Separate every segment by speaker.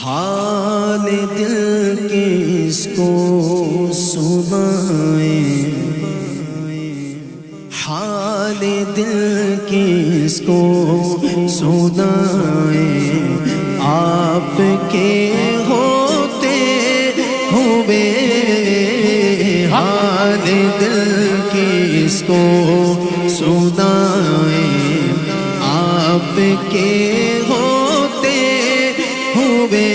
Speaker 1: حال دل کس کو سنائیں، حال دل کس کو سنائیں، آپ کے ہوتے ہوئے حال دل کس کو سنائیں، آپ کے ہوتے ہوئے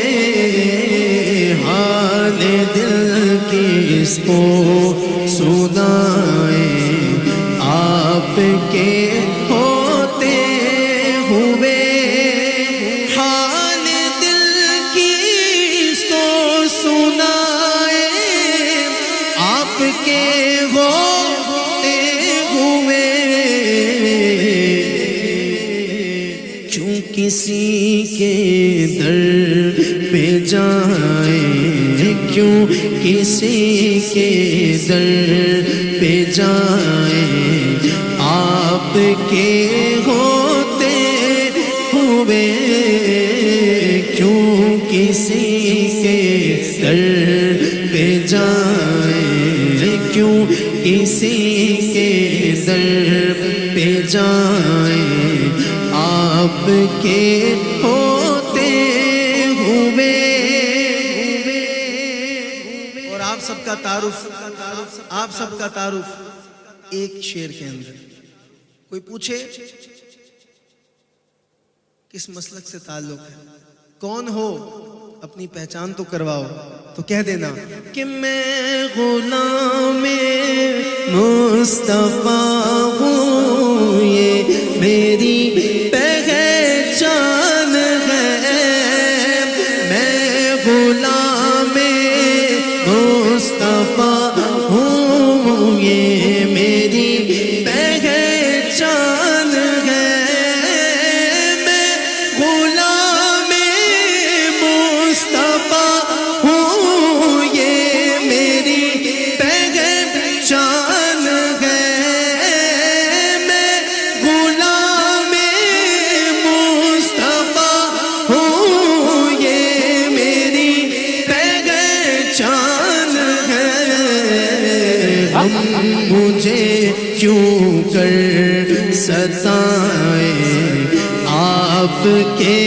Speaker 1: حال دل کس کو سنائیں، آپ کے ہوتے ہوئے حال دل کس کو سنائیں، آپ کے ہوتے ہوئے کیوں کسی کے در پہ جائیں، کیوں کسی کے در پہ جائیں، آپ کے ہوتے ہوئے کیوں کسی کے در پہ جائیں، کیوں کسی کے در پہ جائیں، آپ کے ہوتے ہوئے۔ اور آپ سب کا تعارف، آپ سب کا تعارف ایک شعر کے اندر۔ کوئی پوچھے کس مسلک سے تعلق ہے، کون ہو، اپنی پہچان تو کرواؤ، تو کہہ دینا کہ میں غلام مصطفیٰ ہوں، یہ میری پہچان ہے، میں غلام مصطفیٰ ہوں، یہ میری پہچان ہے، میں غلام مصطفیٰ ہوں، یہ میری پہچان ہے، میں غلام مصطفیٰ ہوں، یہ میری پہچان ہے، ہم مجھے کیوں کر ستائیں، آپ کے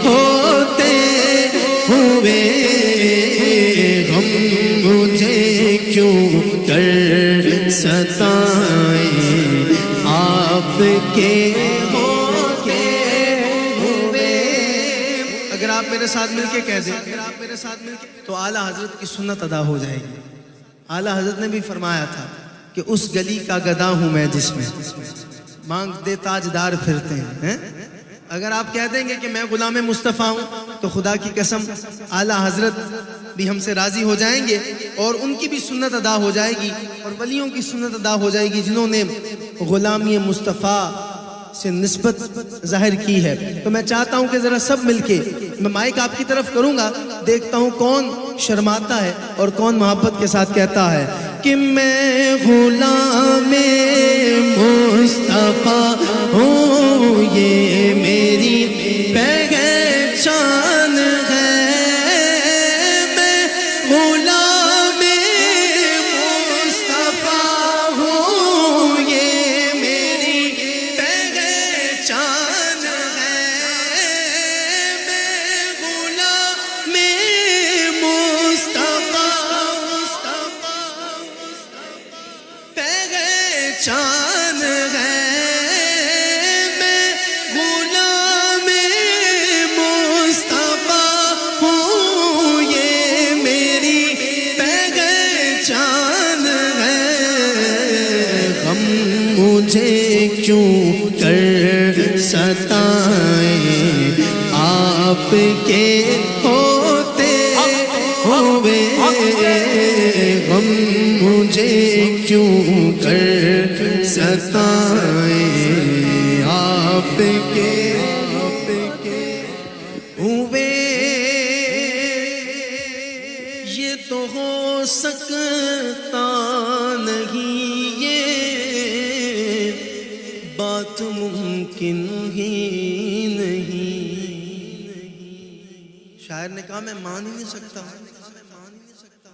Speaker 1: ہوتے ہوئے، ہم مجھے کیوں کر ستائیں، آپ کے ہوتے ہوئے۔ اگر آپ میرے ساتھ مل کے کہہ دیں تو اعلیٰ حضرت کی سنت ادا ہو جائے گی۔ اعلیٰ حضرت نے بھی فرمایا تھا کہ اس گلی کا گدا ہوں میں جس میں مانگتے تاجدار پھرتے ہیں۔ اگر آپ کہہ دیں گے کہ میں غلام مصطفیٰ ہوں تو خدا کی قسم اعلیٰ حضرت بھی ہم سے راضی ہو جائیں گے، اور ان کی بھی سنت ادا ہو جائے گی، اور ولیوں کی سنت ادا ہو جائے گی جنہوں نے غلامی مصطفیٰ سے نسبت ظاہر کی ہے۔ تو میں چاہتا ہوں کہ ذرا سب مل کے، میں مائک آپ کی طرف کروں گا، دیکھتا ہوں کون شرماتا ہے اور کون محبت کے ساتھ کہتا ہے کہ میں غلام مصطفیٰ ہوں، یہ میری پہچان ہے، میں غلام مصطفیٰ ہوں، یہ میری پہچان ہے، میں غلام مصطفیٰ پہچان ہے، میں غلام مصطفیٰ ہوں، یہ میری پہچان ہے، ہم مجھے کیوں کر ستائیں، آپ کے ہوتے ہوئے، غم مجھے کیوں کر ستائیں، آپ کے ہوئے، یہ تو ہو سکتا نہیں، یہ بات ممکن ہی نہیں۔ شاعر نے کہا میں مان ہی نہیں سکتا،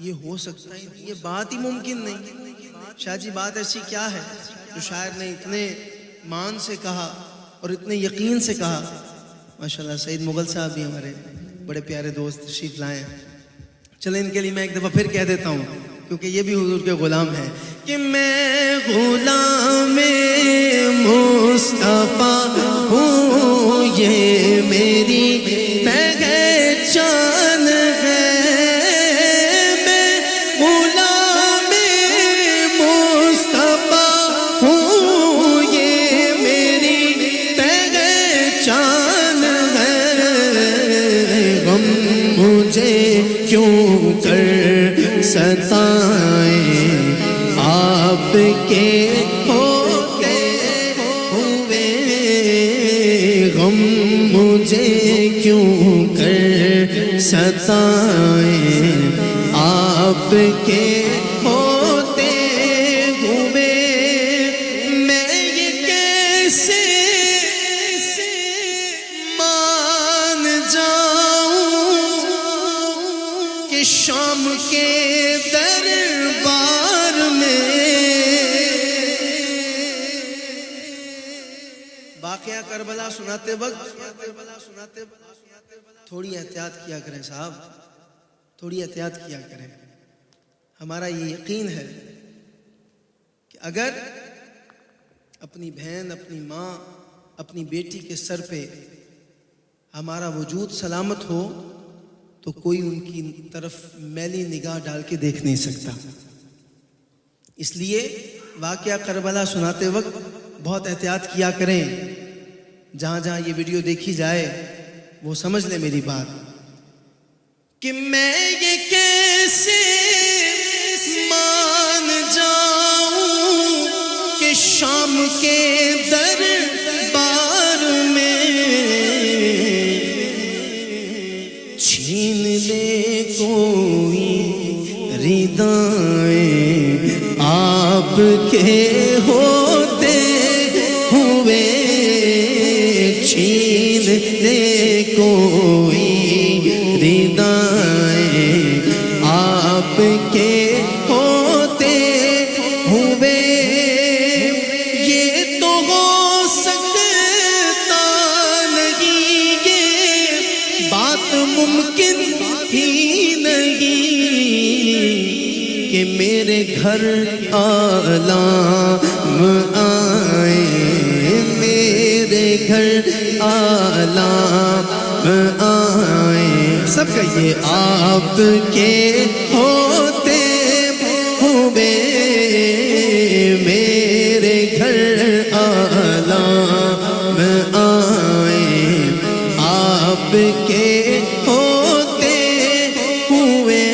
Speaker 1: یہ ہو سکتا ہے، یہ بات ہی ممکن نہیں۔ شاہ جی بات ایسی کیا ہے جو شاعر نے اتنے مان سے کہا اور اتنے یقین سے کہا؟ ماشاءاللہ سعید مغل صاحب بھی ہمارے بڑے پیارے دوست تشریف لائے ہیں، چلیں ان کے لیے میں ایک دفعہ پھر کہہ دیتا ہوں کیونکہ یہ بھی حضور کے غلام ہیں کہ میں غلام مصطفیٰ ہوں، یہ میری پہچان ہے، میں غلام مصطفیٰ ہوں، یہ میری پہچان ہے، غم مجھے کیوں کر ستائیں آپ کے ہوتے ہوئے، غم مجھے کیوں کر ستائیں آپ کے ہوتے ہوئے، میں یہ کیسے مان جاؤں کہ شام کے دربار میں واقعہ کربلا سناتے وقت تھوڑی احتیاط کیا کریں صاحب، تھوڑی احتیاط کیا کریں۔ ہمارا یہ یقین ہے کہ اگر اپنی بہن، اپنی ماں، اپنی بیٹی کے سر پہ ہمارا وجود سلامت ہو تو کوئی ان کی طرف میلی نگاہ ڈال کے دیکھ نہیں سکتا۔ اس لیے واقعہ کربلا سناتے وقت بہت احتیاط کیا کریں۔ جہاں جہاں یہ ویڈیو دیکھی جائے وہ سمجھ لیں میری بات کہ میں یہ کیسے مان جاؤں کہ شام کے دربار میں چھین لے کوئی ردائیں آپ کے ہوتے ہوئے، چھین لے کوئی ردائیں آپ کے ہوتے ہوئے، یہ تو ہو سکتا نہیں، یہ بات ممکن ہی نہیں کہ میرے گھر عالم آئے، میرے گھر عالم آئے، سب کہیے آپ کے ہوتے ہوئے، میرے گھر عالم آئے، آپ کے ہوتے ہوئے،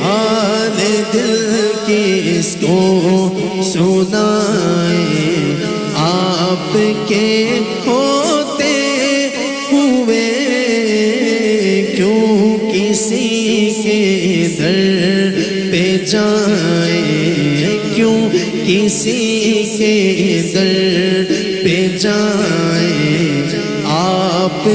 Speaker 1: حال دل کس کو سنائیں آپ کے ہوتے ہوئے، کیوں کسی کے در پہ جائیں، کیوں کسی کے در پہ جائیں، آپ